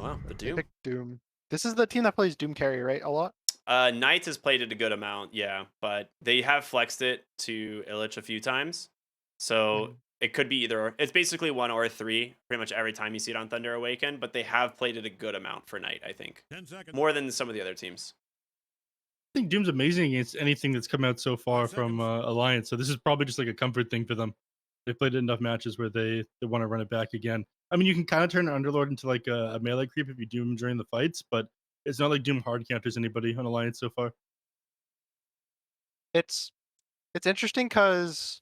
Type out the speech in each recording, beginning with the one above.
wow, the They Doom. picked Doom. This is the team that plays Doom carry, right? A lot. Knights has played it a good amount, yeah, but they have flexed it to Illich a few times. So Mhm. it could be either or. It's basically one or three pretty much every time you see it on Thunder Awaken, but they have played it a good amount for Knight, I think. 10 seconds. More than some of the other teams. I think Doom's amazing against anything that's come out so far 5 from seconds. Alliance. So this is probably just like a comfort thing for them. They played enough matches where they want to run it back again. I mean, you can kind of turn Underlord into like a melee creep if you Doom during the fights, but it's not like Doom hard counters anybody on Alliance so far. It's it's interesting because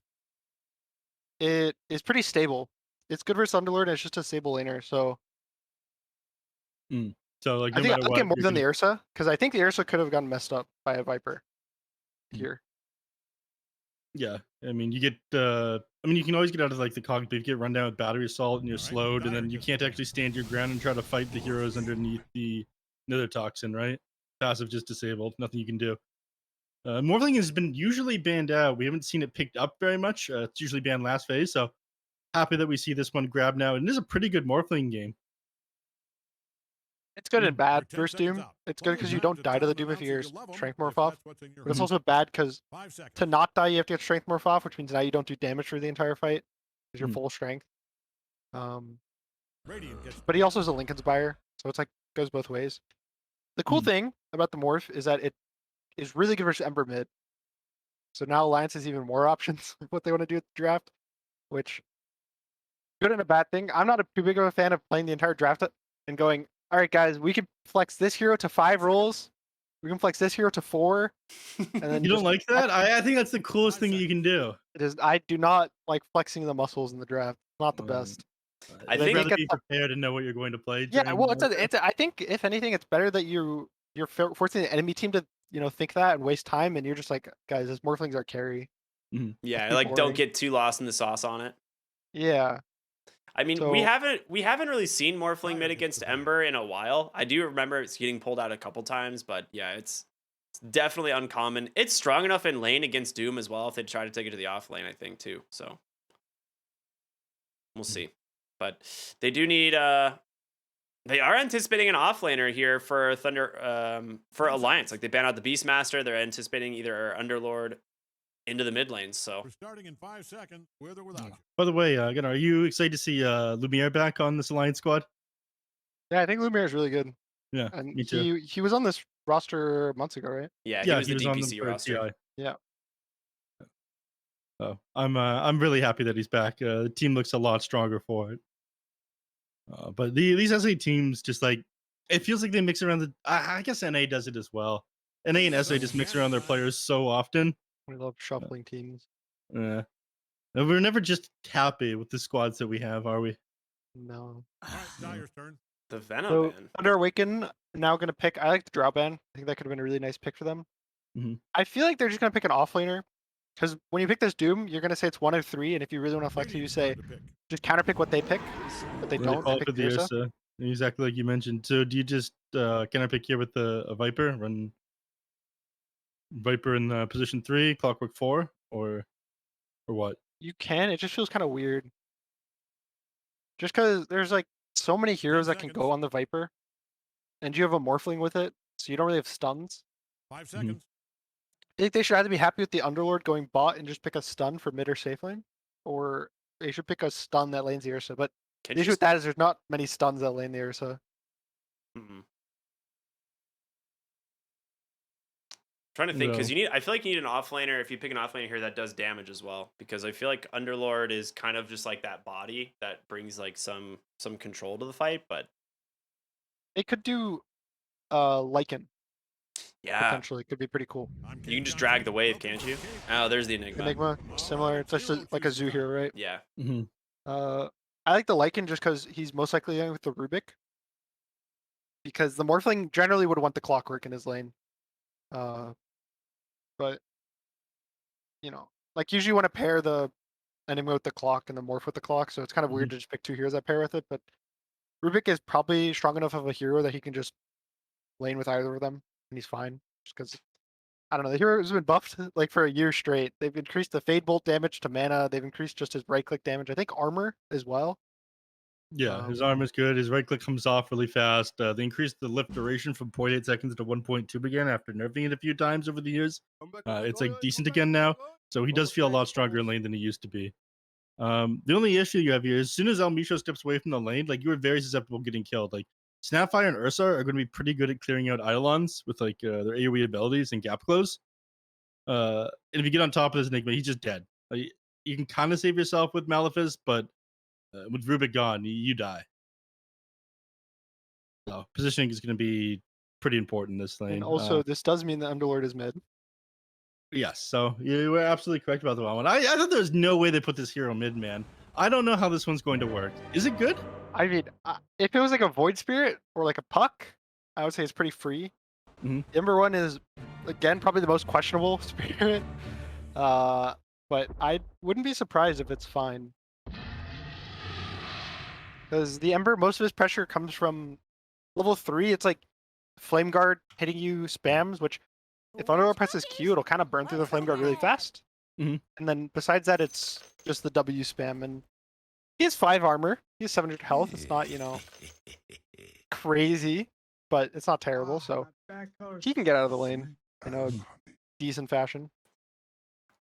it is pretty stable. It's good versus Underlord, and it's just a stable laner. So Mm. So like I no think I matter like it what, more you're than gonna the Ursa because I think the Ursa could have gotten messed up by a Viper mm, here. yeah. I mean, you get I mean, you can always get out of like the cognitive. You get run down with battery assault and you're All right. slowed, and Dire then you just can't put actually stand your ground and try to fight the heroes underneath the nether toxin, right? Passive just disabled. Nothing you can do. Morphling has been usually banned out. We haven't seen it picked up very much. It's usually banned last phase, so happy that we see this one grab now. And it is a pretty good Morphling game. It's good and bad You're 10 versus seconds Doom. out. It's good Plenty of because you time don't to die to tell the an Doom if announcer your you love them strength morph if off. that's what's in your But it's Mhm. also heart. bad because 5 to seconds. not die, you have to get strength morph off, which means now you don't do damage for the entire fight because you're Mhm. full strength. Um, Radiant gets but he also has a Lincoln's Buyer, so it's like goes both ways. The cool Mhm. thing about the morph is that it is really good versus Ember mid. So now Alliance has even more options of what they want to do with the draft, which good and a bad thing. I'm not too big of a fan of playing the entire draft and going, all right, guys, we can flex this hero to 5 rolls. We can flex this hero to 4, and then You don't just like that? I think that's the coolest 5 thing you seconds. can do. it is. I do not like flexing the muscles in the draft. Not the Um, best. I And I I'd think think rather it's be prepared and know what you're going to play yeah. during Well, the draft. I think if anything, it's better that you're forcing the enemy team to think that and waste time, and you're just like, guys, this Morphling's our carry. Mhm. Let's yeah, be like don't boring. get too lost in the sauce on it. Yeah. I mean, we So haven't really seen Morphling Dire mid gets against prepared. Ember in a while. I do remember it's getting pulled out a couple times, but yeah, it's definitely uncommon. It's strong enough in lane against Doom as well if they try to take it to the off lane, I think too. So we'll Mhm. see. But they do need they are anticipating an offlaner here for Thunder for 10 Alliance. seconds. Like they ban out the Beastmaster, they're anticipating either Underlord into the mid lanes. So We're starting in 5 seconds with or without Yeah. you. By the way, Gunnar, are you excited to see Lumiere back on this Alliance squad? yeah, I think Lumiere is really good, Yeah, and me too. he was on this roster months ago, right? yeah, he Yeah, was he the was on them DPC for roster. TI. Yeah. So I'm really happy that he's back. The team looks a lot stronger for it. But these SA teams just like it feels like they mix around the. I guess NA does it as well. NA and SA Double just mix cannon around their time. players so often. We love Uh, shuffling teams. and we're never just happy with the squads that we have, are we? No. All right, No. Dire's turn. The Venom So ban. Thunder Awaken now gonna pick. I like the Drow ban. I think that could have been a really nice pick for them. Mhm. I feel like they're just gonna pick an offlaner because when you pick this Doom, you're gonna say it's one of three, and if you really want to flex it, you Radiant's say time to pick. just counter pick what they pick, but they And they don't. They call pick for the the Ursa. Ursa, exactly like you mentioned. So do you just can I pick here with a Viper, run Viper in position 3, Clockwork 4, or what? You can. It just feels kind of weird, just because there's like so many 10 heroes that can go seconds. on the Viper, and you have a Morphling with it, so you don't really have stuns. 5 Mhm. seconds. I think they should either be happy with the Underlord going bot and just pick a stun for mid or safe lane, or they should pick a stun that lanes the Ursa. But Can the you issue with just that is there's not many stuns that lane the Ursa. mm trying to think because No. I feel like you need an offlaner if you pick an offlaner here that does damage as well. Because I feel like Underlord is kind of just like that body that brings like some control to the fight. But They could do Lycan yeah, potentially. Could be pretty cool. I'm you can Cave just drag Johnson. the wave, Welcome can't to the you? cave. Oh, there's the Enigma. Enigma All right, similar. It's it's just hero like a choosing zoo time. hero, right? Yeah. Mhm. I like the Lycan just because he's most likely going with the Rubik. Because the Morphling generally would want the Clockwork in his lane. Uh, but like usually you want to pair the Enigma with the Clock and the Morph with the Clock, so it's kind of weird Mhm. to just pick two heroes that pair with it. But Rubik is probably strong enough of a hero that he can just lane with either of them, and he's fine. Just because I don't know, the hero's been buffed like for a year straight. They've increased the Fade Bolt damage to mana. They've increased just his right click damage. I think armor as well. Yeah, his armor's good. His right click comes off really fast. They increased the lift duration from 0.8 seconds to 1.2 again after nerfing it a few times over the years. It's like decent again now, so he does feel a lot stronger in lane than he used to be. The only issue you have here is as soon as El Micho steps away from the lane, like, you are very susceptible to getting killed. Like, Snapfire and Ursa are going to be pretty good at clearing out Eidolons with like their AoE abilities and gap close. And if you get on top of this Enigma, he's just dead. Like, you can kind of save yourself with Malefice, but with Rubik gone, you die. So positioning is going to be pretty important in this lane. And also, this does mean the Underlord is mid. Yes, so you were absolutely correct about the one. I thought there was no way they put this hero mid, man. I don't know how this one's going to work. Is it good? I mean, if it was like a Void Spirit or like a Puck, I would say it's pretty free. Mhm. The Ember one is, again, probably the most questionable spirit. But I wouldn't be surprised if it's fine. Because the Ember, most of his pressure comes from level 3. It's like Flame Guard hitting you spams, which if Underlord presses Q, it'll kind of burn through the Flame Guard really fast. Mhm. And then besides that, it's just the W spam. And he has 5 armor. He has 700 health. It's not, crazy, but it's not terrible. So he can get out of the lane in a decent fashion.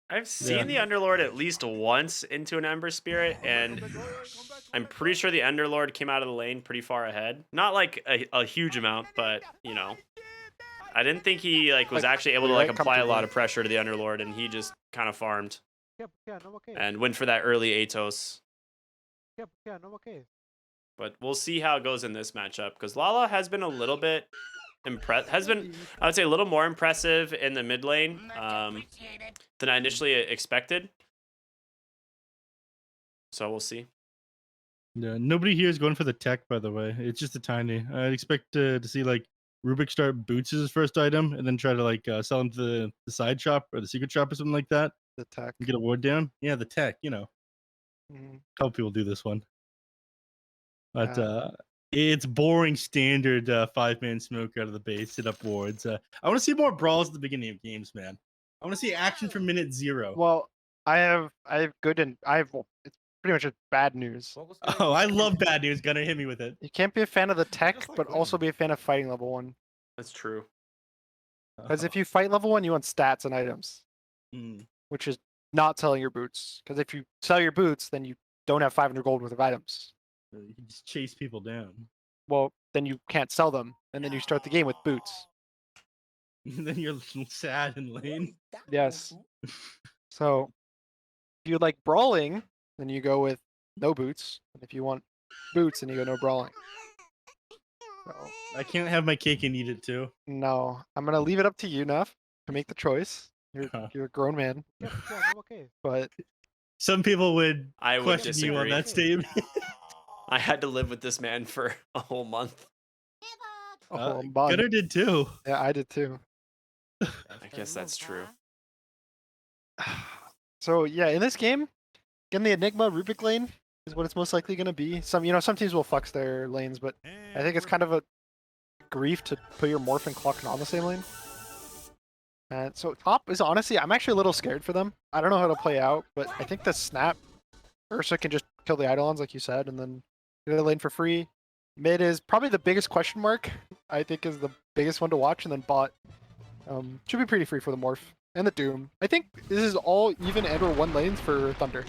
I've seen the Underlord at least once into an Ember Spirit, and I'm pretty sure the Underlord came out of the lane pretty far ahead. Not like a huge amount, but I didn't think he was actually able to apply a lot of pressure to the Underlord, and he just kind of farmed and went for that early Atos. But we'll see how it goes in this matchup, because Lala has been a little bit I would say a little more impressive in the mid lane than I initially expected. So we'll see. Yeah, nobody here is going for the tech, by the way. It's just a tiny. I'd expect to see like Rubik start boots as his first item, and then try to sell him to the side shop or the secret shop or something like that. The tech. And get a ward down. Yeah, the tech. Mhm. Couple people do this one, but it's boring standard 5-man smoke out of the base, hit up wards. I want to see more brawls at the beginning of games, man. I want to see action from minute 0. Well, I have good and it's pretty much just bad news. Oh, I love bad news. Gunnar, hit me with it. You can't be a fan of the tech, but also be a fan of fighting level 1. That's true. Because if you fight level 1, you want stats and items, which is not selling your boots. Because if you sell your boots, then you don't have 500 gold worth of items. You can just chase people down. Well, then you can't sell them, and then you start the game with boots. And then you're sad in lane. Yes. So if you like brawling, then you go with no boots. And if you want boots, then you go no brawling. So, I can't have my cake and eat it too. no, I'm gonna leave it up to you, Neff, to make the choice. You're a grown man. But some people would I would question disagree. you on that statement. I had to live with this man for a whole month. Gunnar did too. Yeah, I did too. I guess that's true. So yeah, in this game, again, the Enigma Rubik lane is what it's most likely going to be. Some teams will flex their lanes, but I think it's kind of a grief to put your Morph and Clock on the same lane. And so top is honestly, I'm actually a little scared for them. I don't know how it'll play out, but I think the snap Ursa can just kill the Eidolons, like you said, and then get a lane for free. Mid is probably the biggest question mark. I think is the biggest one to watch, and then bot should be pretty free for the Morph and the Doom. I think this is all even and/or 1 lanes for Thunder.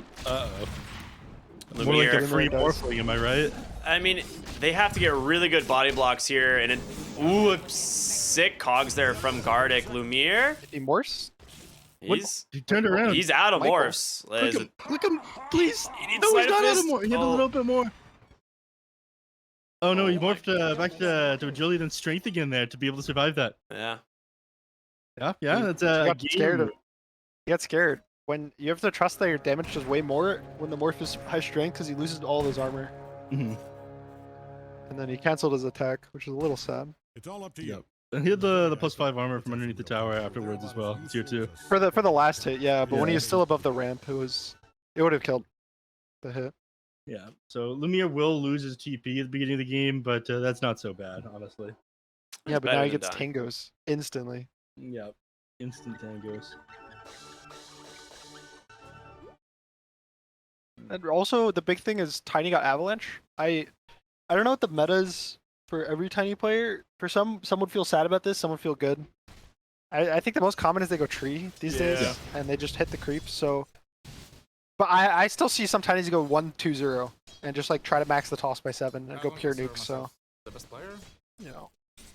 More like a free morphling, am I right? I mean, they have to get really good body blocks here, and a sick cogs there from Gardic. Lumiere? He morphs? He turned around. He's out of morphs. Look him, please. He No, he's not out of morphs. He had a little bit more. Oh no, he morphed back to agility and strength again there to be able to survive that. Yeah. Yeah. That's he got scared. He got scared. When you have to trust that your damage does way more when the Morph is high strength because he loses all his armor. Mm-hmm. And then he canceled his attack, which is a little sad. It's all up to you. And he had the +5 armor from underneath the tower afterwards as well, tier 2. For the last hit, yeah, but when he was still above the ramp, it would have killed the hit. Yeah, so Lumiere will lose his TP at the beginning of the game, but that's not so bad, honestly. Yeah, but now he gets tangos instantly. Yeah, instant tangos. And also the big thing is Tiny got Avalanche. I don't know what the meta is for every Tiny player. For some would feel sad about this, some would feel good. I think the most common is they go tree these days, Yeah. and they just hit the creeps. So, but I still see some Tinies go 1-2-0 and just like try to max the toss by 7 and go pure nukes. So, The best player? you know,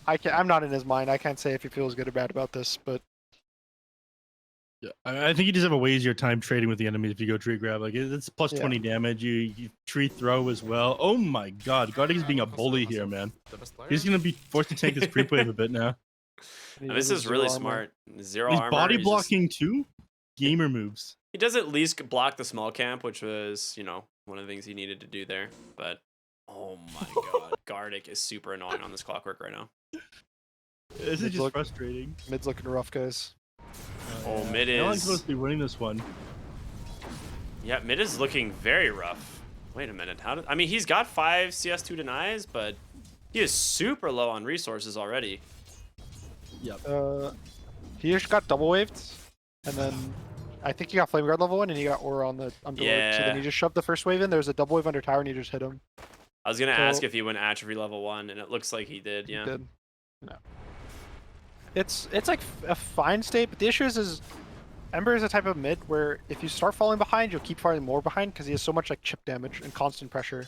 I'm not in his mind. I can't say if he feels good or bad about this, but Yeah, I think you just have a way easier time trading with the enemies if you go tree grab. Like it's plus Yeah. 20 damage. You tree throw as well. Oh my god, Guardian is being a bully here, man. The best player? He's gonna be forced to tank this creep wave a bit now. he And this has is really zero armor. smart. Zero He's armor. body he's just- blocking too. Gamer moves. He does at least block the small camp, which was, one of the things he needed to do there. But, oh my god. Gardic is super annoying on this clockwork right now. This is Mid just look- frustrating. Mid's looking rough, guys. Oh, mid Alan's is... supposed to be winning this one. Yeah, mid is looking very rough. Wait a minute. I mean, he's got 5 CS2 denies, but he is super low on resources already. Yep. He just got double waved, and then I think he got Flame Guard level 1, and he got Aura on the Underlord. So Yeah. then he just shoved the first wave in. There's a double wave under tower, and he just hit him. I was going to So- ask if he went atrophy level 1, and it looks like he did, He yeah. did. No. It's like a fine state, but the issue is Ember is a type of mid where if you start falling behind, you'll keep falling more behind because he has so much like chip damage and constant pressure.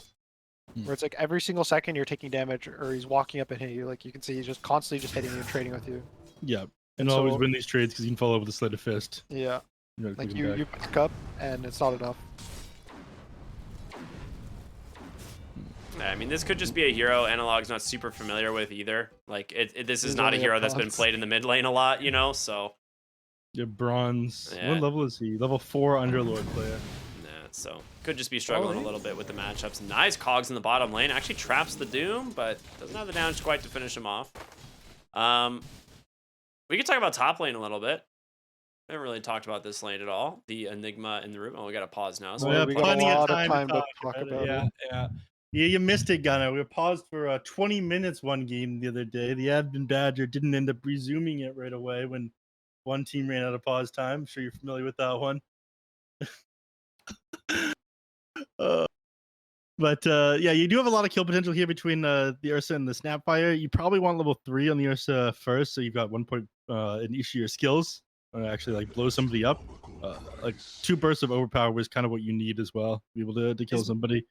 Where it's like every single second you're taking damage, or he's walking up and hitting you. Like you can see he's just constantly just hitting you and trading with you. Yep. And So- always win these trades because you can follow with a sleight of fist. Yeah. You know, Like clicking back. you back up and it's not enough. Yeah, I mean, this could just be a hero Analog's not super familiar with either. Like, this is He's not a only hero at that's been bronze. played in the mid lane a lot, so... Yeah, bronze. Yeah. What level is he? Level 4 Underlord player. Nah, so could just be struggling a little bit with the matchups. Nice cogs in the bottom lane. Actually traps the Doom, but doesn't have the damage quite to finish him off. We could talk about top lane a little bit. We haven't really talked about this lane at all. The Enigma in the room. Oh, we got to pause now. So we have we got a plenty of lot of time, time to talk talk about about it. Yeah, it. yeah. Yeah, you missed it, Gunnar. We were paused for 20 minutes one game the other day. The Admin Badger didn't end up resuming it right away when one team ran out of pause time. I'm sure you're familiar with that one. But yeah, you do have a lot of kill potential here between the Ursa and the Snapfire. You probably want level 3 on the Ursa first, so you've got 1 point in each of your skills. Actually, like blow somebody up. Like 2 bursts of overpower was kind of what you need as well to be able to kill somebody.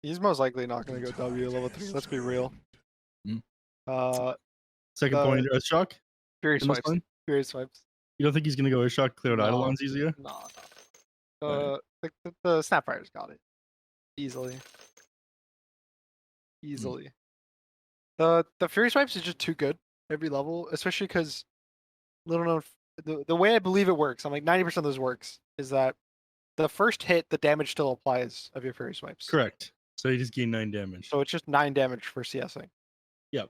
He's most likely not going to go W level 3. Let's be real. Mm. Second Uh, point, Earthshock. Fury in this swipes. line? Fury swipes. You don't think he's gonna go Earthshock, clear out No. Eidolons easier? No. Alright. The Snapfire's got it. Easily. Easily. The Fury swipes is just too good every level, especially because little known the way I believe it works, I'm like 90% of this works, is that the first hit, the damage still applies of your Fury swipes. Correct. So you just gain 9 damage. So it's just 9 damage for CSing. Yep.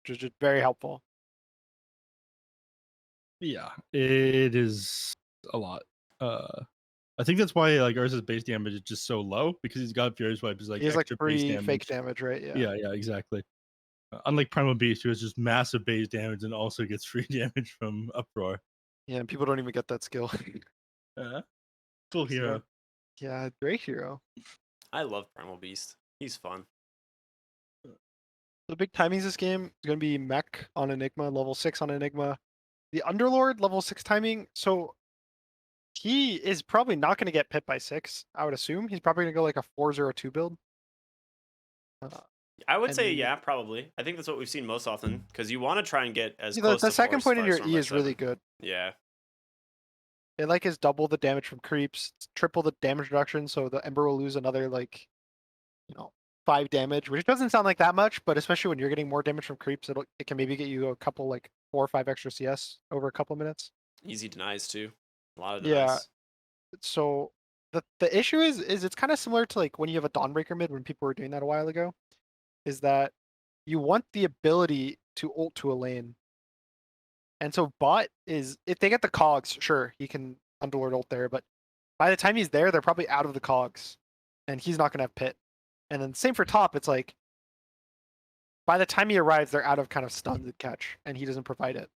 Which is just very helpful. Yeah, it is a lot. I think that's why like Ursa's base damage is just so low because he's got Fury Swipe is like He has like extra base 3 damage. fake damage, right? Yeah. Yeah, exactly. Unlike Primal Beast, who has just massive base damage and also gets free damage from Uproar. Yeah, and people don't even get that skill. Cool hero. Yeah, great hero. I love Primal Beast. He's fun. The big timings this game is going to be Mech on Enigma, level 6 on Enigma. The Underlord, level 6 timing. So he is probably not going to get pit by 6, I would assume. He's probably going to go like a 4-0-2 build. I would And say, then- yeah, probably. I think that's what we've seen most often because you want to try and get as The close to second force point in your first E by is really 7. good. Yeah. It like is double the damage from creeps, triple the damage reduction, so the Ember will lose another 5 damage, which doesn't sound like that much, but especially when you're getting more damage from creeps, it can maybe get you a couple 4 or 5 extra CS over a couple minutes. Easy denies too. A lot of Yeah. denies. So the issue is it's kind of similar to when you have a Dawnbreaker mid when people were doing that a while ago, is that you want the ability to ult to a lane. And so bot is, if they get the cogs, sure, he can Underlord ult there, but by the time he's there, they're probably out of the cogs, and he's not gonna have pit. And then same for top, it's like by the time he arrives, they're out of kind of stun to catch, and he doesn't provide it.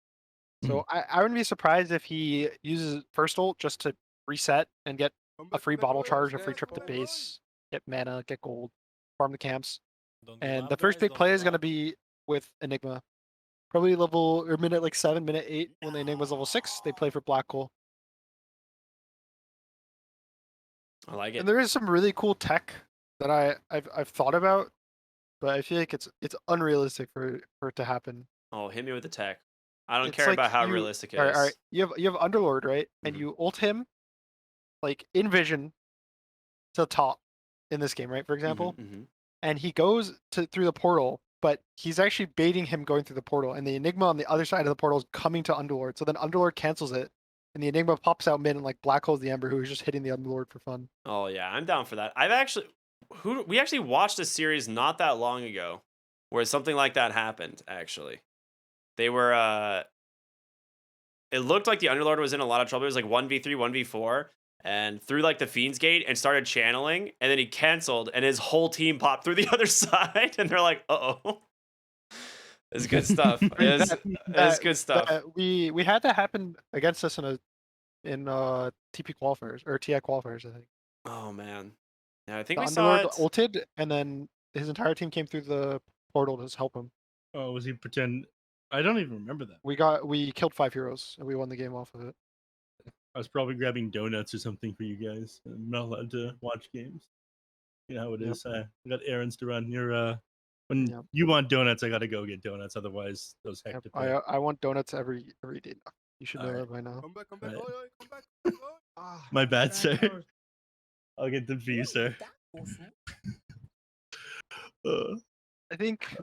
So I wouldn't be surprised if he uses first ult just to reset and get a free bottle charge, a free trip to base, get mana, get gold, farm the camps. And the first big play is going to be with Enigma. Probably level or minute like 7, minute 8 when the Enigma's level 6. They play for Black Hole. I like it. And there is some really cool tech that I've thought about, but I feel like it's unrealistic for it to happen. Oh, hit me with the tech. I don't It's care like about how you- realistic it all is. right, all right. You have Underlord, right? And Mhm. you ult him like in vision to top in this game, right? For example, Mhm. and he goes through the portal, but he's actually baiting him going through the portal, and the Enigma on the other side of the portal is coming to Underlord. So then Underlord cancels it, and the Enigma pops out mid and like black holes the Ember, who is just hitting the Underlord for fun. Oh yeah, I'm down for that. We actually watched a series not that long ago where something like that happened. Actually, they were. It looked like the Underlord was in a lot of trouble. It was like 1v3, 1v4, and through like the Fiend's Gate and started channeling, and then he canceled, and his whole team popped through the other side, and they're like, "Uh-oh." It's good stuff. It's good stuff. We had that happen against us in TP qualifiers or TI qualifiers, I think. Oh man, yeah, I think The we saw Underlord it. ulted, and then his entire team came through the portal to help him. Oh, was he pretend? I don't even remember that. We killed 5 heroes and we won the game off of it. I was probably grabbing donuts or something for you guys. I'm not allowed to watch games. You know how it Yep. is. I got errands to run. When Yep. you want donuts, I gotta go get donuts. Otherwise, those heck Yep. to pay. I want donuts every day. You should know Alright. that by now. Right. Come back. My bad, sir. I'll get them for you, sir. I think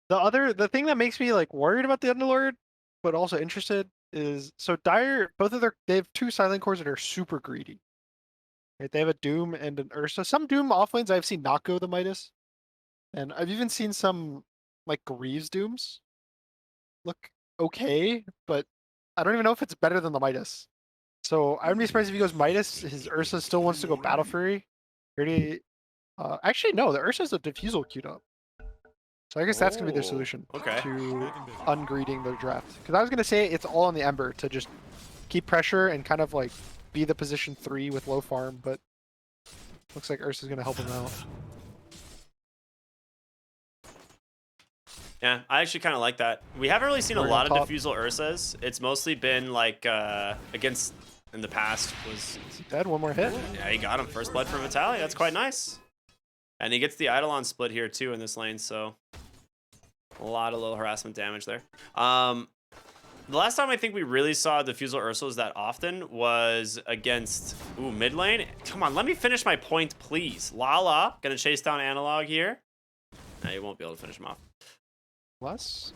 the thing that makes me like worried about the Underlord, but also interested is so Dire. They have 2 silent cores that are super greedy. Right? They have a Doom and an Ursa. Some Doom offlanes I've seen not go the Midas, and I've even seen some like Greaves Dooms look okay, but I don't even know if it's better than the Midas. So I wouldn't be surprised if he goes Midas. His Ursa still wants to go Battle Fury. Actually, no, the Ursa's a Diffusal queued up. So I guess that's gonna be their Oh, solution okay. to ungreeding their draft. Because I was gonna say it's all on the Ember to just keep pressure and kind of like be the position 3 with low farm, but looks like Ursa's gonna help him out. Yeah, I actually kind of like that. We haven't really seen a We're lot of on top. Diffusal Ursas. It's mostly been like against in the past was. Is he dead? One more hit. Yeah, he got him first blood from Vitaly. That's quite nice. And he gets the Eidolon split here too in this lane, so a lot of little harassment damage there. The last time I think we really saw Diffusal Ursas that often was against mid lane. Come on, let me finish my point, please. Lala gonna chase down Analog here. No, you won't be able to finish him off. Plus,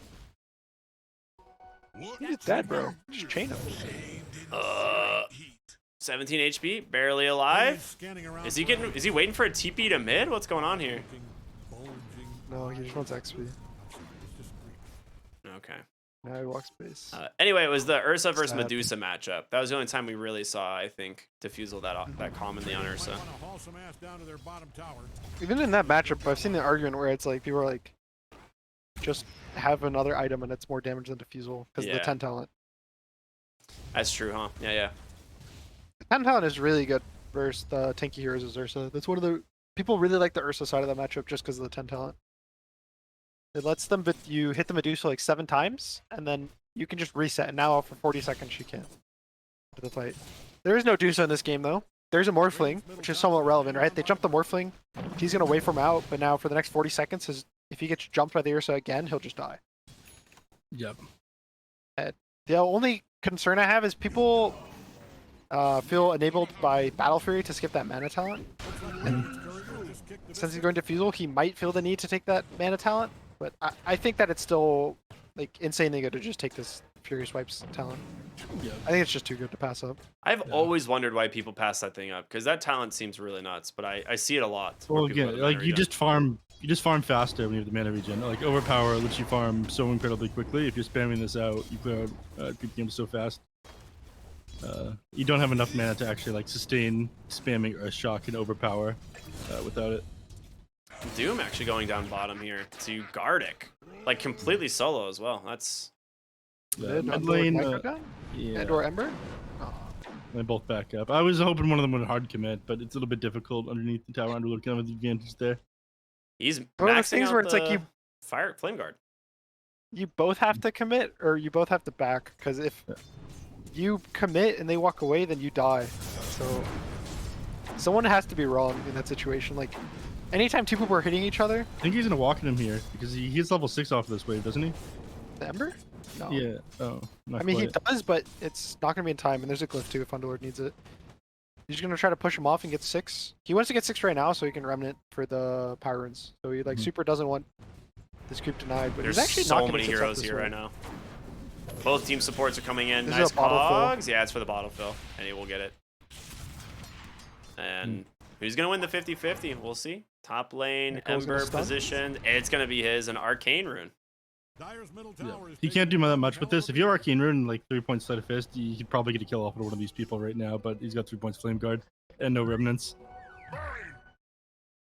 he's dead, bro. Just chain him. 17 HP, barely alive. Is he waiting for a TP to mid? What's going on here? No, he just wants XP. Okay. Now he walks base. Anyway, it was the Ursa versus Sad. Medusa matchup. That was the only time we really saw, I think, Diffusal that commonly on Ursa. Even in that matchup, I've seen the argument where it's like people are like, just have another item and it's more damage than Diffusal because of the 10 talent. That's true, huh? Yeah. The 10 talent is really good versus the tanky heroes as Ursa. That's one of the people really like the Ursa side of the matchup just because of the 10 talent. It lets them, but you hit the Medusa like 7 times and then you can just reset. And now for 40 seconds you can't to the fight. There is no Dusa in this game though. There's a Morphling, which is somewhat relevant, right? They jump the Morphling. He's gonna wait for him out, but now for the next 40 seconds, if he gets jumped by the Ursa again, he'll just die. Yep. The only concern I have is people feel enabled by Battle Fury to skip that mana talent. And since he's going to Diffusal, he might feel the need to take that mana talent. But I think that it's still like insanely good to just take this Fury Swipes talent. Yep. I think it's just too good to pass up. I've always wondered why people pass that thing up, because that talent seems really nuts, but I see it a lot. Well, again, like you just farm faster when you have the mana regen. Like Overpower lets you farm so incredibly quickly. If you're spamming this out, you clear out good games so fast. You don't have enough mana to actually like sustain spamming a shock and Overpower without it. Doom actually going down bottom here to Gardic, like completely solo as well. That's Mid lane, And or Ember? Oh. They both back up. I was hoping one of them would hard commit, but it's a little bit difficult underneath the tower. Underlord kind of the advantage there. He's One of those maxing things out where it's like the fire flame guard. you both have to commit or you both have to back, because if you commit and they walk away, then you die. So someone has to be wrong in that situation. Like anytime two people are hitting each other. I think he's gonna walk in him here because he's level 6 off of this wave, doesn't he? The Ember? No. Yeah. Oh. I mean, he does, but it's not going to be in time, and there's a glyph too if Underlord needs it. He's going to try to push him off and get 6. He wants to get 6 right now so he can Remnant for the Power Runes. So he super doesn't want this creep denied, but There's he's actually so not many heroes here right now. Both team supports are coming in. This Nice is a bottle fill. cogs. Yeah, it's for the bottle fill, and he will get it. And who's going to win the 50-50? We'll see. Top lane, Echo's gonna Ember stun. positioned. It's going to be his, an Arcane Rune. He can't do that much with this. If you have Arcane Rune, like 3 points Sleight of Fist, you could probably get a kill off of one of these people right now, but he's got 3 points Flame Guard and no Remnants.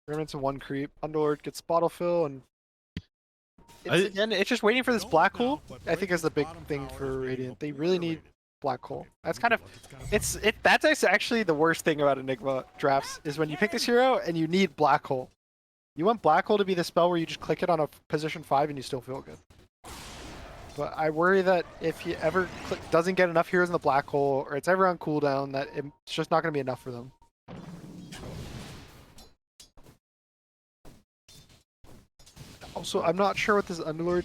Remnants and 1 creep. Underlord gets bottle fill, and again, it's just waiting for this black hole. I think is the big thing for Radiant. They really need black hole. That's kind of that's actually the worst thing about Enigma drafts is when you pick this hero and you need black hole. You want black hole to be the spell where you just click it on a position 5 and you still feel good. But I worry that if he ever doesn't get enough heroes in the black hole, or it's ever on cooldown, that it's just not going to be enough for them. Also, I'm not sure what this Underlord.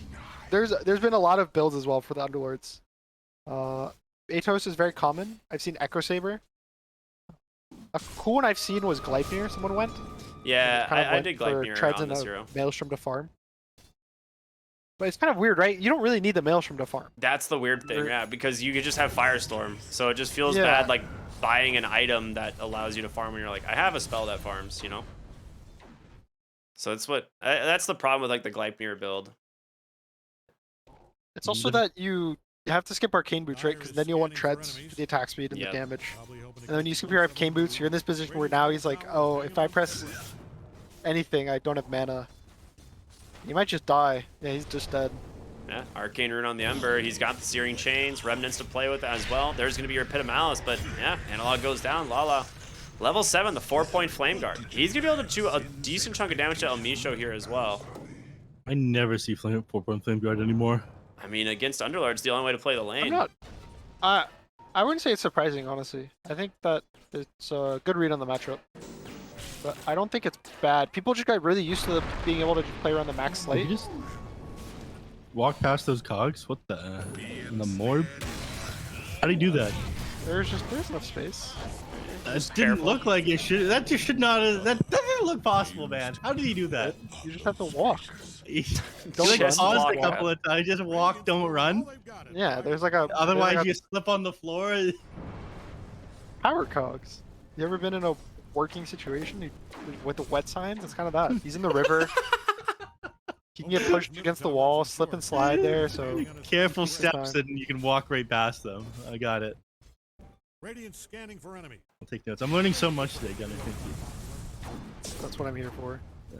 There's been a lot of builds as well for the Underlords. Atos is very common. I've seen Echo Saber. A cool one I've seen was Gleipnir. Someone went. Yeah, I did for Gleipnir treads on and this a hero. Maelstrom to farm. But it's kind of weird, right? You don't really need the Maelstrom to farm. That's the weird thing, yeah, because you could just have Firestorm. So it just feels Yeah. bad, like buying an item that allows you to farm when you're like, I have a spell that farms, you know? So that's the problem with like the Gleipnir build. It's also that you have to skip Arcane Boots, right? Because then you'll want treads for the attack speed and the damage. And then when you skip your Arcane Boots, you're in this position where now he's like, oh, if I press anything, I don't have mana. He might just die. Yeah, he's just dead. Yeah, Arcane Rune on the Ember. He's got the Searing Chains, Remnants to play with as well. There's going to be your Pit of Malice, but yeah, Analog goes down. Lala. Level 7, the 4-point Flame Guard. He's going to be able to do a decent chunk of damage to El Misho here as well. I never see 4-point Flame Guard anymore. I mean, against Underlord, it's the only way to play the lane. I wouldn't say it's surprising, honestly. I think that it's a good read on the matchup. But I don't think it's bad. People just got really used to being able to just play around the max slate. You just walk past those cogs? What the? In the morb? How do you do that? There's enough space. That didn't look like it should. That just should not. That doesn't look possible, man. How did he do that? You just have to walk. Don't like run. paused a couple of times. Just walk, don't run. Yeah, there's like a. Otherwise, there's like you slip on the floor. power cogs. You ever been in a working situation with the wet signs? It's kind of that. He's in the river. He can get pushed against the wall, slip and slide there. So Careful steps, and you can walk right past them. I got it. Radiant scanning for enemy. I'll take notes. I'm learning so much today, Gunnar. Thank you. that's what I'm here for. Yeah.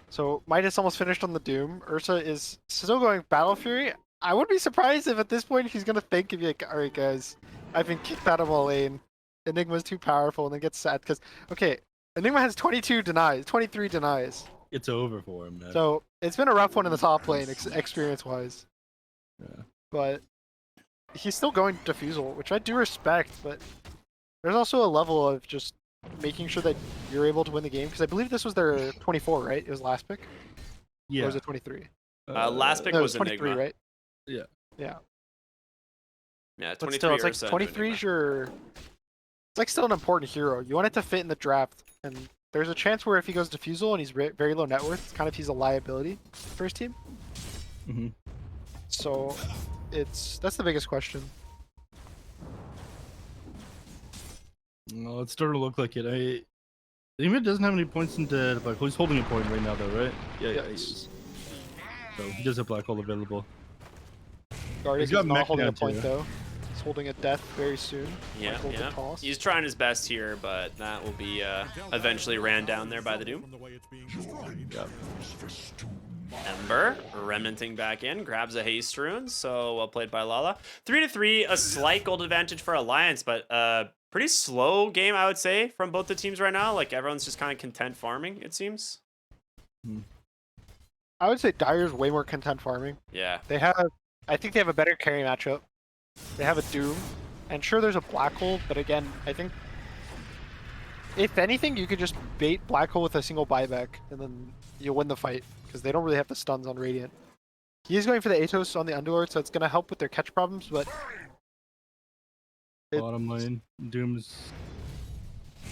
So Midas almost finished on the Doom. Ursa is still going Battle Fury. I wouldn't be surprised if at this point he's gonna think of like, all right, guys, I've been kicked out of my lane. Enigma's too powerful, and then gets sad because Enigma has 22 denies, 23 denies. It's over for him, man. So it's been a rough one in the top lane, experience-wise. Yeah. But he's still going Diffusal, which I do respect. But there's also a level of just making sure that you're able to win the game, because I believe this was their 24, right? It was last pick. Yeah. Or was it 23? Last pick No, it was was 23, Enigma. right? Yeah. Yeah. Yeah, But 23 still, it's like Ursa and 23 Enigma. is your. It's like still an important hero. You want it to fit in the draft, and there's a chance where if he goes Diffusal and he's very low net worth, it's kind of he's a liability for his team. Mm-hmm. So, that's the biggest question. Well, it's starting to look like it. Enigma doesn't have any points into Black Hole. He's holding a point right now, though, right? Yeah, he is. So he does have Black Hole available. Guardian He's got is not mech holding now, a point too. though. He's holding a death very soon. Yeah, Might hold the yeah. toss. He's trying his best here, but that will be eventually ran down there by the Doom. From the way it's being destroyed. Yep. Ember remnanting back in, grabs a haste rune, so well played by Lala. 3-3, a slight gold advantage for Alliance, but Pretty slow game, I would say, from both the teams right now. Like, everyone's just kind of content farming, it seems. I would say Dire's way more content farming. Yeah. I think they have a better carry matchup. They have a Doom, and sure, there's a Black Hole, but again, I think if anything, you could just bait Black Hole with a single buyback, and then you'll win the fight because they don't really have the stuns on Radiant. He is going for the Atos on the Underlord, so it's going to help with their catch problems, but Bottom lane, Doom's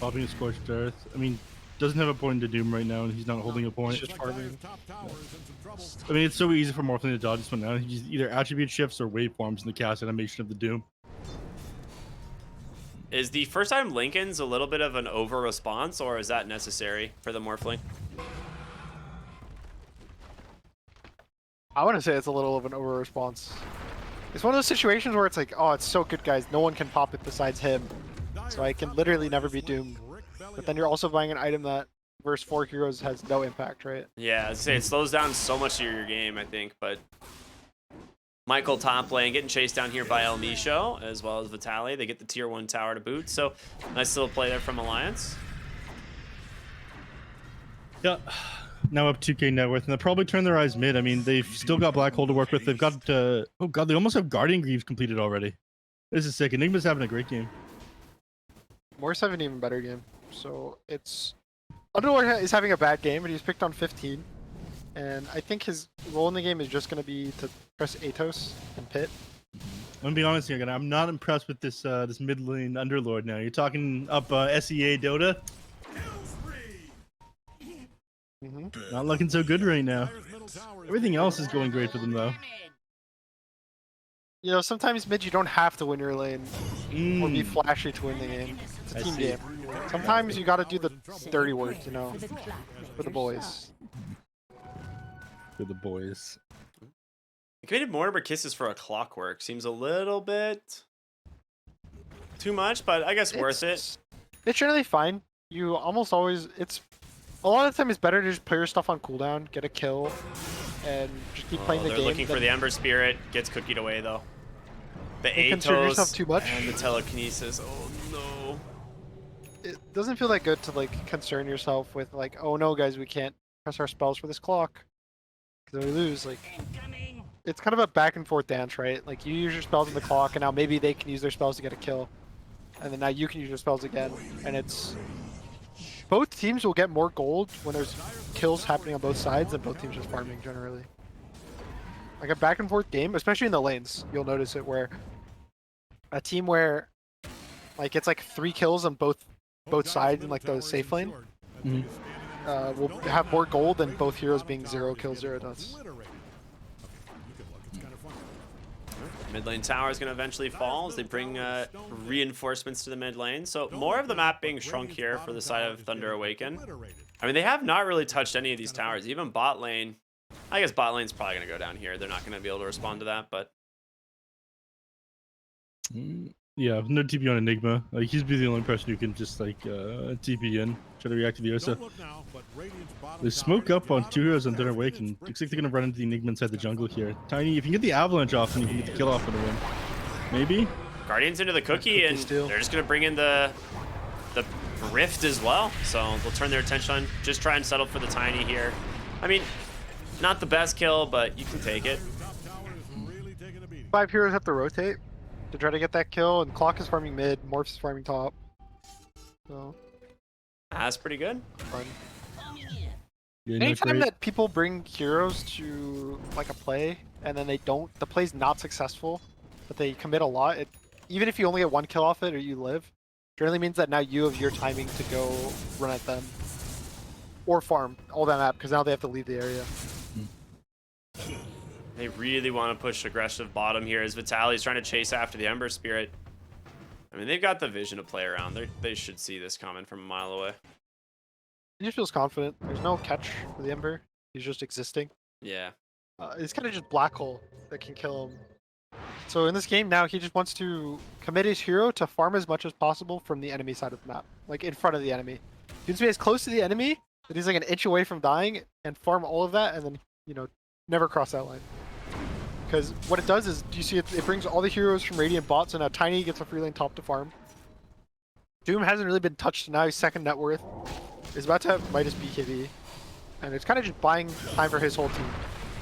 popping a Scorched Earth. I mean, doesn't have a point to Doom right now, and he's not holding a point. He's just farming. I mean, it's so easy for Morphling to dodge this one now. He's either attribute shifts or waveforms in the cast animation of the Doom. Is the first time Lincoln's a little bit of an over response, or is that necessary for the Morphling? I want to say it's a little of an over response. It's one of those situations where it's like, oh, it's so good, guys. No one can pop it besides him. So I can literally never be doomed. But then you're also buying an item that versus 4 heroes has no impact, right? Yeah, I was say it slows down so much of your game, I think. But Michael top lane getting chased down here by El Misho, as well as Vitaly. They get the tier 1 tower to boot. So nice little play there from Alliance. Yeah. Now up 2k net worth, and they'll probably turn their eyes mid. I mean, they've still got Black Hole to work with. They've got, oh god, they almost have Guardian Greaves completed already. This is sick. Enigma's having a great game. Morse have an even better game. So it's... Underlord is having a bad game, but he's picked on 15. And I think his role in the game is just going to be to press Atos and pit. I'm gonna be honest here, Gunnar. I'm not impressed with this this mid lane Underlord now. You're talking up SEA Dota. Not looking so good right now. Everything else is going great for them, though. You know, sometimes mid you don't have to win your lane or be flashy to win the game. It's a team game. Sometimes you got to do the dirty work, you know, for the boys. For the boys. I committed Mortimer Kisses for a Clockwork. Seems a little bit too much, but I guess worth it. It's generally fine. You almost always... A lot of the time it's better to just play your stuff on cooldown, get a kill, and just keep playing the game. They're looking for the Ember Spirit. Gets cookied away, though. The yourself too much. And the telekinesis. Oh, no. It doesn't feel that good to, like, concern yourself with, like, oh, no, guys, we can't press our spells for this clock. Because we lose. Like, it's kind of a back-and-forth dance, right? Like, you use your spells on the clock, and now maybe they can use their spells to get a kill. And then now you can use your spells again. And it's... Both teams will get more gold when there's kills happening on both sides and both teams just farming generally. Like a back and forth game, especially in the lanes, you'll notice it where a team where like it's like 3 kills on both sides in like the safe lane will have more gold than both heroes being 0 kills, 0 deaths. Mid lane tower is going to eventually fall as they bring reinforcements to the mid lane. So more of the map being shrunk here for the side of Thunder Awaken. I mean, they have not really touched any of these towers. Even bot lane. I guess bot lane's probably going to go down here. They're not going to be able to respond to that, but... Yeah, no TP on Enigma. Like, he's be the only person who can just, like, TP in, try to react to the Ursa. They smoke up on 2 heroes on Thunder Awaken. Looks like they're going to run into the Enigma inside the jungle here. Tiny, if you can get the Avalanche off, then you can get the kill off for the win. Maybe? Guardians into the cookie, and they're just going to bring in the Rift as well. So they'll turn their attention on, just try and settle for the Tiny here. I mean, not the best kill, but you can take it. 5 heroes have to rotate to try to get that kill, and Clock is farming mid, Morph's is farming top. So that's pretty good. Fun. Yeah, Anytime that people bring heroes to like a play and then the play's not successful, but they commit a lot, even if you only get 1 kill off it or you live, generally means that now you have your timing to go run at them or farm all that map because now they have to leave the area. They really want to push aggressive bottom here as Vitaly's trying to chase after the Ember Spirit. I mean, they've got the vision to play around. They should see this coming from a mile away. He just feels confident. There's no catch for the Ember. He's just existing. Yeah. It's kind of just Black Hole that can kill him. So in this game now, he just wants to commit his hero to farm as much as possible from the enemy side of the map, like in front of the enemy. He needs to be as close to the enemy that he's like an inch away from dying and farm all of that, and then, you know, never cross that line. Because what it does is, do you see it brings all the heroes from Radiant bots, and now Tiny gets a free lane top to farm. Doom hasn't really been touched. Now he's second net worth. He's about to have Midas BKB. And it's kind of just buying time for his whole team.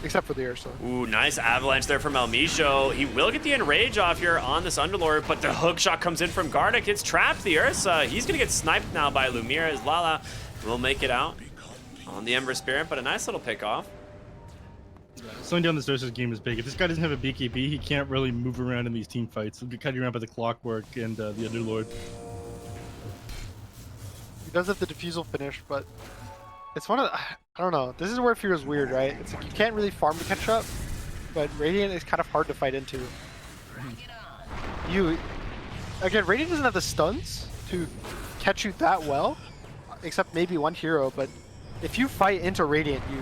Except for the Ursa. Ooh, nice avalanche there from Elmisho. He will get the enrage off here on this Underlord, but the hook shot comes in from Gardic. It's trapped the Ursa. He's gonna get sniped now by Lumiere as Lala will make it out on the Ember Spirit, but a nice little pick off. Slowing down this Ursa's game is big. If this guy doesn't have a BKB, he can't really move around in these team fights. He'll get cut around by the Clockwork and the Underlord. He does have the defusal finish, but it's one of the, I don't know. This is where it feels weird, right? It's like you can't really farm to catch up, but Radiant is kind of hard to fight into. Again, Radiant doesn't have the stuns to catch you that well, except maybe one hero, but if you fight into Radiant, you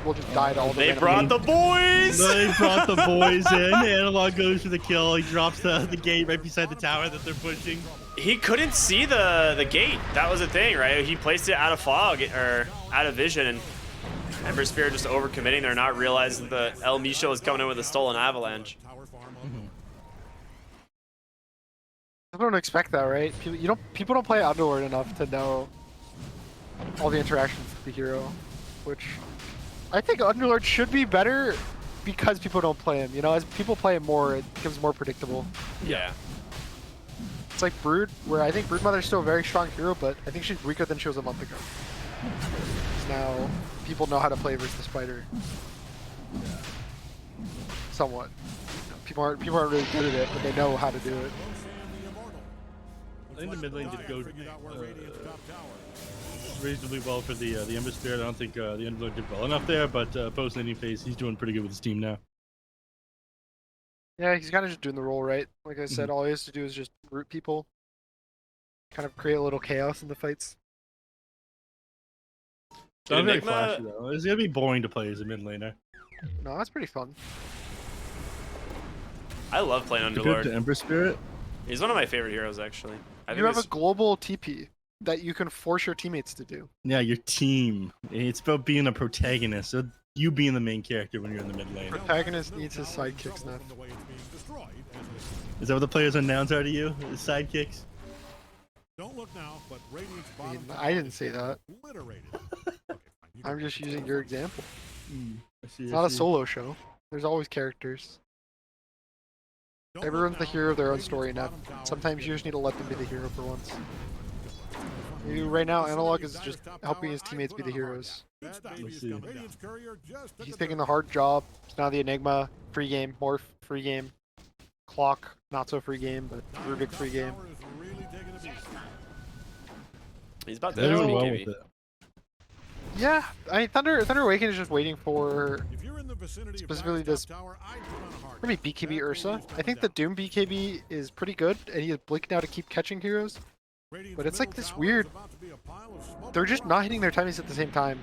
will just die to all the They random brought the boys! They brought the boys in. Analog goes for the kill. He drops the gate right beside the tower that they're pushing. He couldn't see the gate. That was the thing, right? He placed it out of fog or out of vision, and Ember Spirit just overcommitting there, not realizing the Elmisho is coming in with a stolen avalanche. People don't expect that, right? People don't play Underlord enough to know all the interactions with the hero, which I think Underlord should be better because people don't play him. You know, as people play him more, it becomes more predictable. Yeah. It's like Brood, where I think Broodmother is still a very strong hero, but I think she's weaker than she was a month ago. Because now people know how to play versus the Spider. Somewhat. People aren't really good at it, but they know how to do it. I think the mid lane did go reasonably well for the Ember Spirit. I don't think the Underlord did well enough there, but post laning phase, he's doing pretty good with his team now. Yeah, he's kind of just doing the role right. Like I said, all he has to do is just root people, kind of create a little chaos in the fights. It's not very flashy though. It's gonna be boring to play as a mid laner. No, that's pretty fun. I love playing Compared to Underlord. Ember Spirit, He's one of my favorite heroes, actually. You have a global TP that you can force your teammates to do. yeah, your team. It's about being a protagonist. So you being the main character when you're in the mid lane. Protagonist needs his sidekicks now. Is that what the players announce are to you? His sidekicks? Don't look now, but Radiant's I mean, bottom I didn't say that. obliterated. Okay, fine, you I'm can- just using your example. I see, It's I not a see. solo show. There's always characters. Don't look Everyone's the now, hero of their own Radiant's story now. bottom tower Sometimes you just need to let them be the hero for once. Right now, Analog is just helping his teammates be the heroes. That baby is see. coming down. Radiant's courier just took He's a taking turn. the hard job. It's now the Enigma free game, Morph free game, Clock not so free game, but Rubik free game. Tower is really taking a beat. He's about to They're hit doing his well BKB. with it. Yeah, I mean Thunder Awaken is just waiting for If you're in the vicinity of specifically Dyer's this top tower, I'd put on a hard maybe count. BKB That Ursa. baby is I think coming the down. Doom BKB is pretty good, and he has Blink now to keep catching heroes. Radiant's but it's like middle this tower weird- is about to be a pile of smoke They're and just fire. not hitting their timings at the same time.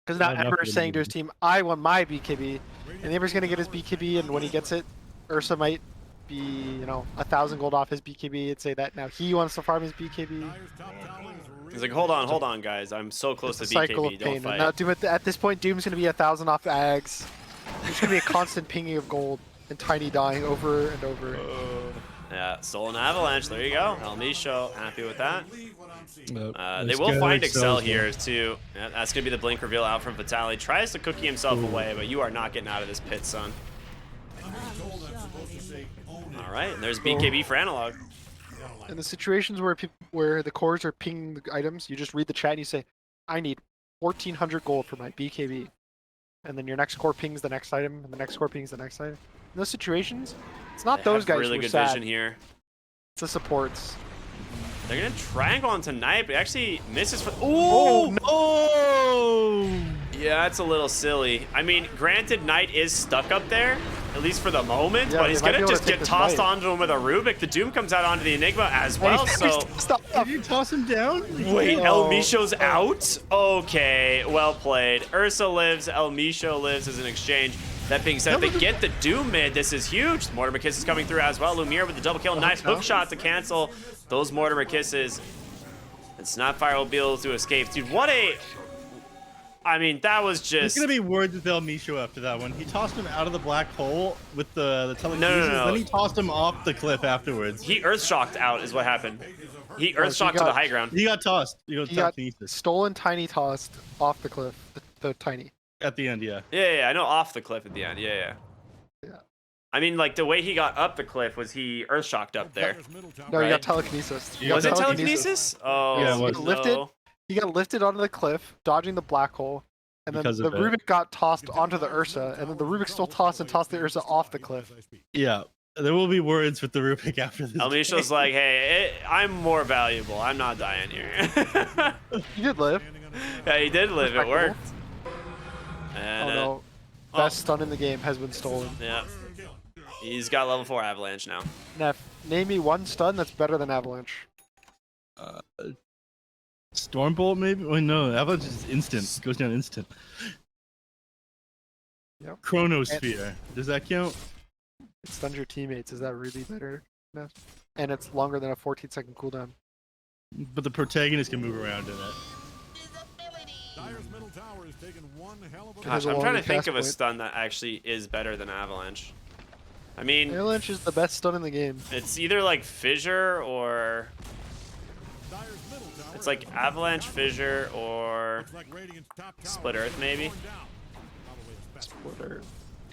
Because now Not enough Ember for is them saying to his to- team, I want my BKB. Radiant's And Ember's gonna get his BKB, and when he gets it, Ursa might be, 1,000 gold off his BKB and say that now he wants to farm his BKB. Dyer's top tower is He's really like, hold on, guys. I'm so close It's to a cycle BKB. of Don't pain. And fight. now Doom at this point, Doom's gonna be 1,000 off Ags. There's gonna be a constant pinging of gold and Tiny dying over and over. Yeah, stolen avalanche. There you go. Elmisho, happy with that. Nope. They This will guy find excels, Excel here too. Yeah, that's gonna be the blink reveal out from Vitali. Tries to cookie himself away, but you are not getting out of this pit, son. All right, and there's BKB for Analog. In the situations where the cores are pinging the items, you just read the chat and you say, I need 1,400 gold for my BKB. And then your next core pings the next item, and the next core pings the next item. In those situations, it's not They those have guys really who are good sad. vision here. It's the supports. They're gonna triangle on tonight, but actually misses for. Oh, Ooh! no! Oh! Yeah, that's a little silly. I mean, granted, Knight is stuck up there, at least for the moment, Yeah, but they he's might be gonna able to just take get this tossed fight. onto him with a Rubik. The Doom comes out onto the Enigma as well, so. Stop! Did you toss him down? Wait, Oh. El Misho's out? Okay, well played. Ursa lives, El Misho lives as an exchange. That being said, they get the Doom mid. This is huge. Mortimer Kiss is coming through as well. Lumiere with the double kill. Nice hook shot to cancel those Mortimer Kisses. And Snapfire will be able to escape. Dude, what a I mean, that was There's just gonna be words with El Micho after that one. He tossed him out of the black hole with the telekinesis. no. Then he tossed him off the cliff afterwards. he earth shocked out is what happened. He Oh, earth so shocked to the high ground. He got tossed. He got He got telekinesis stolen tiny tossed off the cliff. The tiny. at the end. Yeah. Yeah, I know, off the cliff at the end. Yeah. I mean, like the way he got up the cliff was he earth shocked up there. No, he Right. got telekinesis. He Was got it telekinesis? Oh, Yeah, it He was. got lifted. no. He got lifted onto the cliff, dodging the black hole, and then Because the of it. Rubik got tossed onto the Ursa, and then the Rubik still tossed the Ursa off the cliff. Yeah. There will be words with the Rubik after this. El Micho's like, hey, I'm more valuable. I'm not dying here. He did live. Yeah, he did live. It Respectable. worked. And, Oh no. Best stun in the game has been stolen. Yeah. He's got level 4 avalanche now. Neff, name me one stun that's better than Avalanche. Stormbolt maybe? Wait, no. Avalanche is instant. Goes down instant. Yep. Chronosphere. Does that count? It stuns your teammates. Is that really better, Neff? And it's longer than a 14-second cooldown. But the protagonist can move around in it. Dyer's middle tower has taken one hell of a Gosh, a I'm trying longer to think cast of a point. stun that actually is better than avalanche. I mean, Avalanche is the best stun in the game. it's either like fissure or Dyer's middle tower it's like avalanche, fissure, or looks like Radiant's top tower split earth maybe. torn down. Probably a special. Splitter.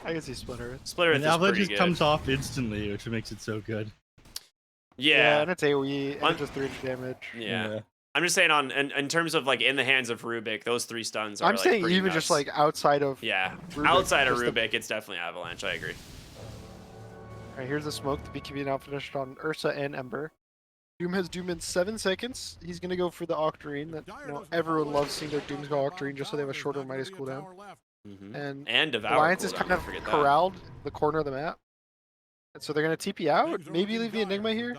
I can see Splitter. Split earth And is Avalanche pretty just good. comes off instantly, which makes it so good. Yeah, and it's AoE, and Un- it does 300 damage. yeah. I'm just saying in terms of like in the hands of Rubik, those 3 stuns are I'm like, saying pretty even nuts. just like outside of. yeah, Rubik, outside of just the- Rubik, it's definitely avalanche. I agree. Alright, here's the smoke. The BKB now finished on Ursa and Ember. Doom has Doom in 7 seconds. He's gonna go for the Octarine. That everyone loves seeing their Dooms go Octarine just so they have a shorter Midas cooldown. And Devour Alliance is cooldown, kind don't of forget that. corralled the corner of the map. And so they're gonna TP out. Maybe leave the Enigma here.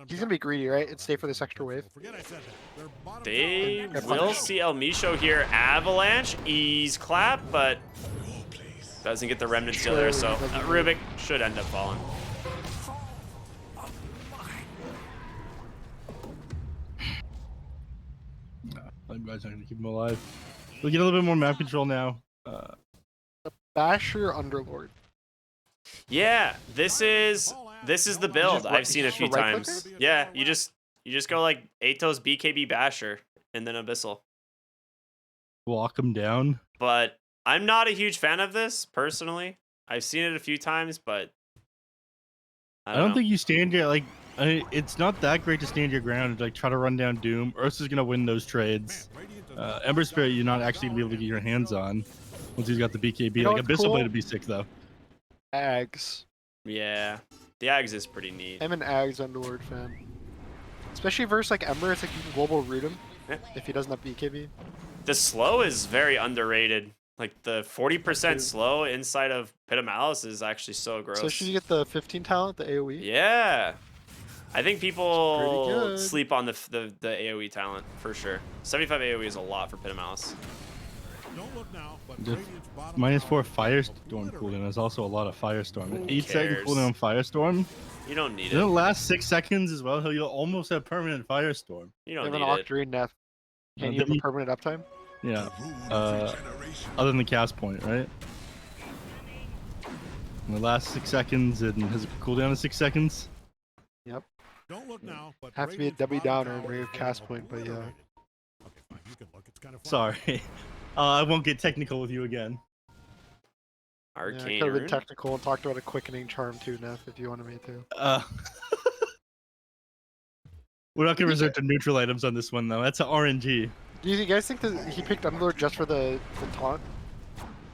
He's gonna be greedy, right? And stay for this extra wave. They Yeah, will punish. see El Micho here. Avalanche, ease clap, but doesn't get the remnant still there, so Rubik should end up falling. I'm not gonna keep him alive. We'll get a little bit more map control now. Basher Underlord. Yeah, this is the build just I've seen a just few a right times. clicker? Yeah, you just go like Atos BKB Basher and then Abyssal. Walk him down. But I'm not a huge fan of this personally. I've seen it a few times, but I I don't know. think you stand your like. It's not that great to stand your ground and like try to run down Doom. Ursa's gonna win those trades. Ember Spirit, you're not actually gonna be able to get your hands on once he's got the BKB. You know Like what's Abyssal cool? Blade would be sick though. Ags. Yeah, the Ags is pretty neat. I'm an Ags Underlord fan. Especially versus like Ember, it's like you can global root him Yeah. if he doesn't have BKB. The slow is very underrated. Like the 40% slow inside of Pit of Malice is actually so gross. So should you get the 15 talent, the AoE? Yeah. I think people good. sleep on the AoE talent for sure. 75 AoE is a lot for Pit of Malice. Don't look now, but Just Radiant's bottom tower -4 is Firestorm obliterated. cooldown. There's also a lot of Firestorm. Who 8-second cares? cooldown Firestorm. You don't need It'll it. last 6 seconds as well. You'll almost have permanent Firestorm. You You don't have an need it. Octarine Neff. Can you then have a permanent uptime? Yeah. Other than the cast point, right? In the last 6 seconds, and has a cooldown of 6 seconds. Don't look now, but Have to be a Radiant's W bottom downer tower and bring is a cast getting point, but yeah. obliterated. Okay, fine, you can look. It's kind of fun. Sorry. I won't get technical with you again. Yeah, I Arcane could have been Rune. technical and talked about a quickening charm too, Neff, if you wanted me to. We're not gonna resort to neutral items on this one though. That's an RNG. Do you guys think that he picked Underlord just for the taunt?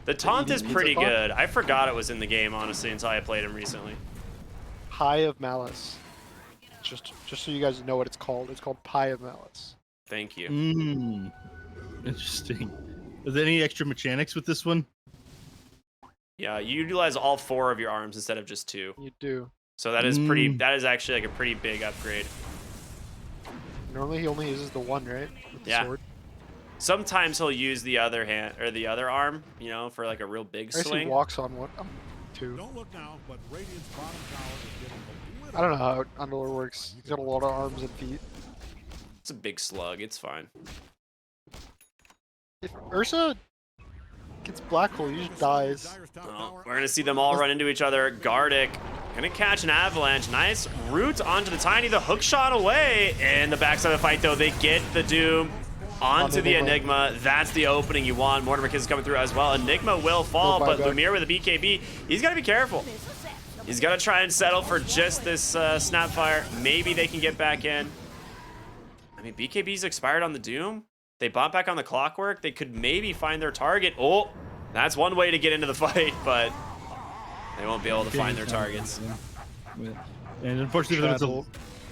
The taunt is needs a pretty taunt? good. I forgot it was in the game, honestly, until I played him recently. Pie of Malice. Just so you guys know what it's called. It's called Pie of Malice. Thank you. Mmm. Interesting. Is there any extra mechanics with this one? Yeah, you utilize all 4 of your arms instead of just 2. You do. So that is pretty. Mm. That is actually like a pretty big upgrade. Normally he only uses the one, right? With the Yeah. sword. Sometimes he'll use the other hand or the other arm, you know, for like a real big I guess he swing. walks on one. Two. Don't look now, but Radiant's bottom tower is getting obliterated. I don't know how Underlord works. He's got a lot of arms and feet. It's a big slug. It's fine. If Ursa it's Black Hole. He just dies. Well, we're gonna see them all run into each other. Gardic gonna catch an avalanche. Nice root onto the Tiny. The hook shot away. And the backside of the fight, though, they get the Doom onto the Enigma. That's the opening you want. Mortimer Kiss is coming through as well. Enigma will fall, but Lumiere with a BKB, he's gotta be careful. He's gotta try and settle for just this Snapfire. Maybe they can get back in. I mean, BKB's expired on the Doom. They bought back on the Clockwork. They could maybe find their target. Oh, that's one way to get into the fight, but they won't be able to find their targets. And unfortunately, there's a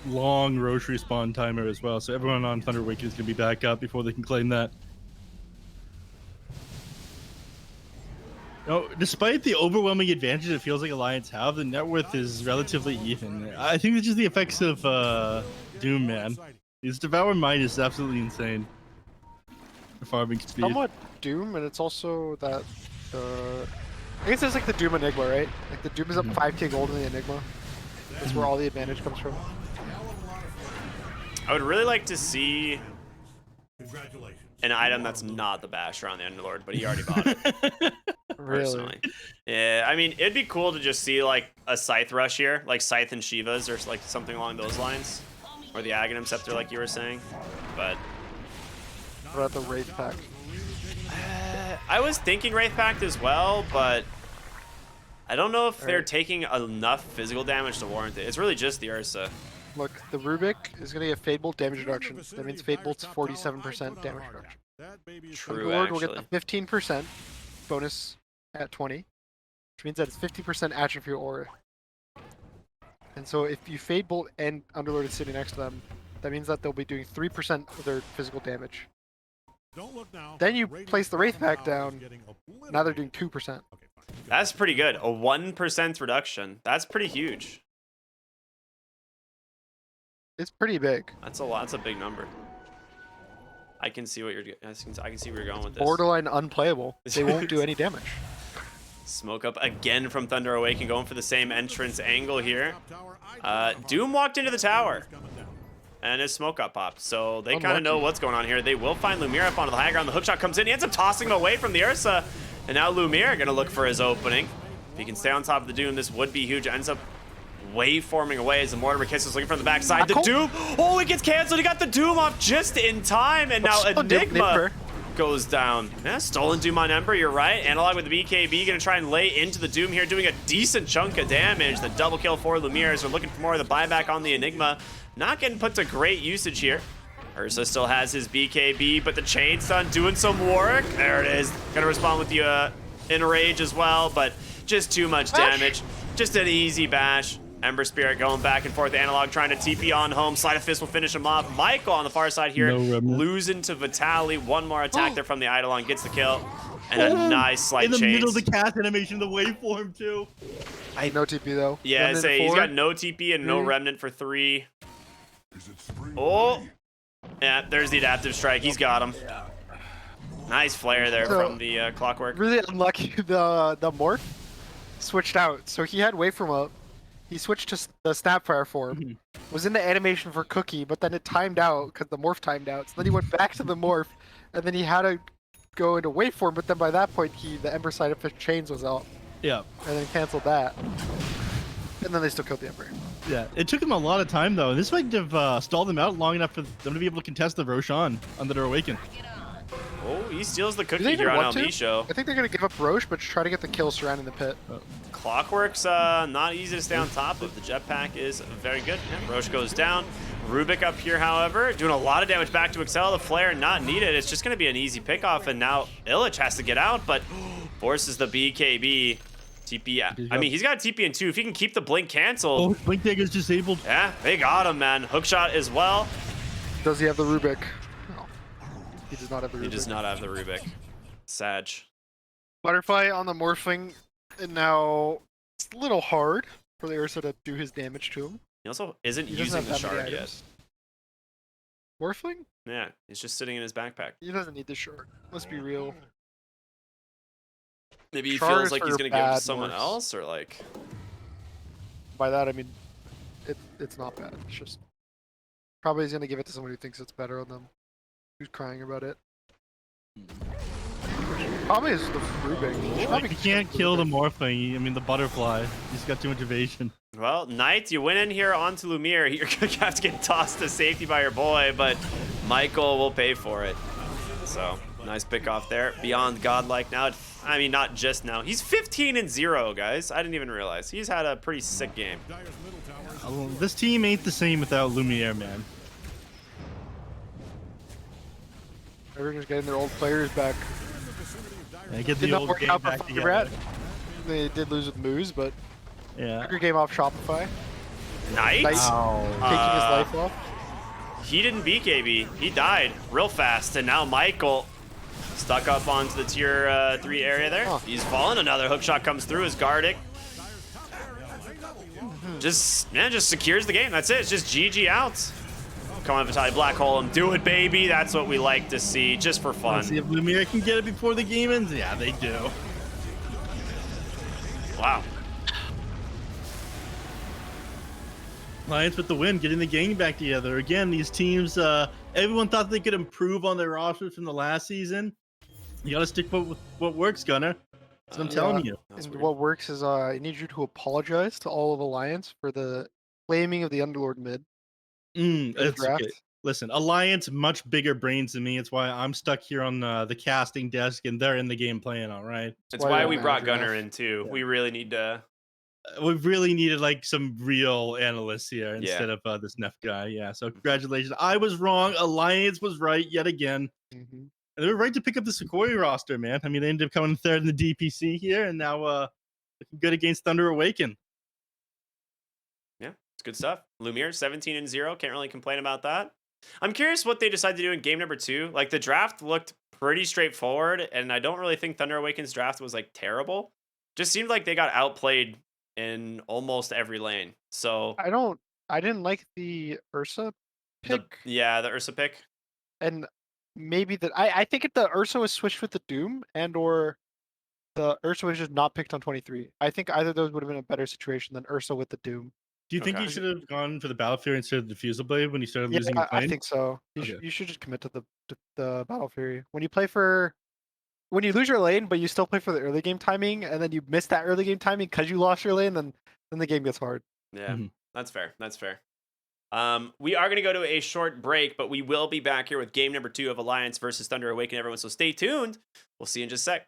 long Roche respawn timer as well, so everyone on Thunder Awaken is going to be back up before they can claim that. No, despite the overwhelming advantage it feels like Alliance have, the net worth is relatively even. I think it's just the effects of Doom, man. His Devour Might is absolutely insane. The farming speed. Somewhat Doom, and it's also that I guess it's like the Doom Enigma, right? Like the Doom is up 5k gold in the Enigma. That's where all the advantage comes from. I would really like to see an item that's not the Basher on the Underlord, but he already bought it. Personally. Yeah, I mean, it'd be cool to just see like a Scythe rush here, like Scythe and Shivas or like something along those lines. Or the Aghanim Scepter like you were saying. But what about the Wraith Pact? I was thinking Wraith Pact as well, but I don't know if they're taking enough physical damage to warrant it. It's really just the Ursa. Look, the Rubik is going to get Fade Bolt damage reduction. That means Fade Bolt's 47% damage reduction. True, Lord will actually. get the 15% bonus at 20, which means that it's 50% atrophy aura. And so if you Fade Bolt and Underlord is sitting next to them, that means that they'll be doing 3% of their physical damage. Then you place the Wraith Pact down, now they're doing 2%. That's pretty good. A 1% reduction. That's pretty huge. It's pretty big. That's a lot. That's a big number. I can see what you're. I can see where you're going with this. Borderline unplayable. They won't do any damage. Smoke up again from Thunder Awaken, going for the same entrance angle here. Doom walked into the tower, and his smoke up popped. So they kind of know what's going on here. They will find Lumiere up onto the high ground. The hookshot comes in. He ends up tossing him away from the Ursa. And now Lumiere going to look for his opening. If he can stay on top of the Doom, this would be huge. Ends up waveforming away as the Mortimer Kiss is looking from the backside. The Doom, oh, it gets canceled. He got the Doom off just in time. And now Enigma goes down. Yeah, stolen Doom on Ember, you're right. Analog with the BKB, going to try and lay into the Doom here, doing a decent chunk of damage. The double kill for Lumiere as we're looking for more of the buyback on the Enigma. Not getting put to great usage here. Ursa still has his BKB, but the chain stun doing some work. There it is. Gonna respond with the Enrage as well, but just too much damage. Just an easy bash. Ember Spirit going back and forth. Analog trying to TP on home. Sleight of Fist will finish him off. Michael on the far side here, losing to Vitali. One more attack there from the Eidolon, gets the kill. And a nice slight in the chase. middle of the cast animation, the waveform too. No TP though. Yeah, he's got no TP and no Remnant for 3. Oh! Yeah, there's the adaptive strike. He's got him. Nice flare there from the Clockwork. Really unlucky. The Morph switched out. So he had Waveform up. He switched to the Snapfire form. Was in the animation for Cookie, but then it timed out because the Morph timed out. So then he went back to the Morph, and then he had to go into Waveform. But then by that point, the Ember Side of Chains was out. Yeah. And then canceled that. And then they still killed the Ember. Yeah, it took them a lot of time though. This might have stalled them out long enough for them to be able to contest the Roshan on Thunder Awaken. Oh, he steals the cookie here on LB Show. I think they're going to give up Roche, but try to get the kill surrounding the pit. Clockwork's not easy to stay on top of. The jetpack is very good. Yeah, Roche goes down. Rubik up here, however, doing a lot of damage back to Excel. The flare not needed. It's just going to be an easy pickoff, and now Illich has to get out, but forces the BKB. TP, I mean, he's got a TP in 2. If he can keep the blink canceled. Oh, blink dagger's disabled. Yeah, they got him, man. Hookshot as well. Does he have the Rubik? No. He does not have the Rubik. He does not have the Rubik. Sag. Butterfly on the Morphling, and now it's a little hard for the Ursa to do his damage to him. He also isn't using the shard yet. Morphling? Yeah, he's just sitting in his backpack. He doesn't need the shard. Let's be real. Maybe he feels like he's gonna give it to someone else, or like. By that I mean, it's not bad. It's just probably he's gonna give it to someone who thinks it's better on them, who's crying about it. Probably is the Rubik. Like, you can't kill the Morphling. I mean, the butterfly. He's got too much evasion. Well, Knight, you went in here onto Lumiere. You're going to have to get tossed to safety by your boy, but Michael will pay for it. So, nice pick off there. Beyond godlike now. I mean, not just now. He's 15-0, guys. I didn't even realize. He's had a pretty sick game. This team ain't the same without Lumiere, man. They're just getting their old players back. Yeah, get Did the not old work game out for back Thunder together. They did lose with Moose, but Yeah. Good game off Shopify. Knight? Knight taking his life off. He didn't beat KB. He died real fast, and now Michael stuck up onto the tier 3 area there. Huh. He's fallen. Another hook shot comes through as Gardic. Just secures the game. That's it. It's just GG out. Come on, Vitaly, black hole him. Do it, baby. That's what we like to see, just for fun. See if Lumiere can get it before the game ends. Yeah, they do. Wow. Alliance with the win, getting the gang back together. Again, these teams, everyone thought they could improve on their rosters from the last season. You got to stick with what works, Gunnar. That's what I'm telling you. That's And weird. what works is I need you to apologize to all of Alliance for the flaming of the Underlord mid in the It's draft. okay. Listen, Alliance much bigger brains than me. It's why I'm stuck here on the casting desk, and they're in the game playing. All right. It's why why you're we a brought manager, Gunnar Neff. in, too. Yeah. We really need to... We really needed like some real analysts here Yeah. instead of this neph guy. Yeah. So congratulations. I was wrong. Alliance was right yet again. Mhm. And they were right to pick up the Sequoia roster, man. I mean, they ended up coming third in the DPC here, and now looking good against Thunder Awaken. Yeah, it's good stuff. Lumiere, 17-0. Can't really complain about that. I'm curious what they decide to do in game number 2. Like, the draft looked pretty straightforward, and I don't really think Thunder Awaken's draft was, like, terrible. Just seemed like they got outplayed in almost every lane. So, I didn't like the Ursa the pick, Ursa pick. and maybe that I think if the Ursa was switched with the Doom and or the Ursa was just not picked on 23. I think either of those would have been a better situation than Ursa with the Doom. Do you think Okay. you should have gone for the Battle Fury instead of the Diffusal Blade when you started losing your I plane? think so. Okay. You should just commit to the Battle Fury. When you lose your lane, but you still play for the early game timing, and then you miss that early game timing because you lost your lane, then the game gets hard. Yeah, Mhm. that's fair. That's fair. We are going to go to a short break, but we will be back here with game number 2 of Alliance versus Thunder Awaken, everyone. So stay tuned. We'll see you in just a sec.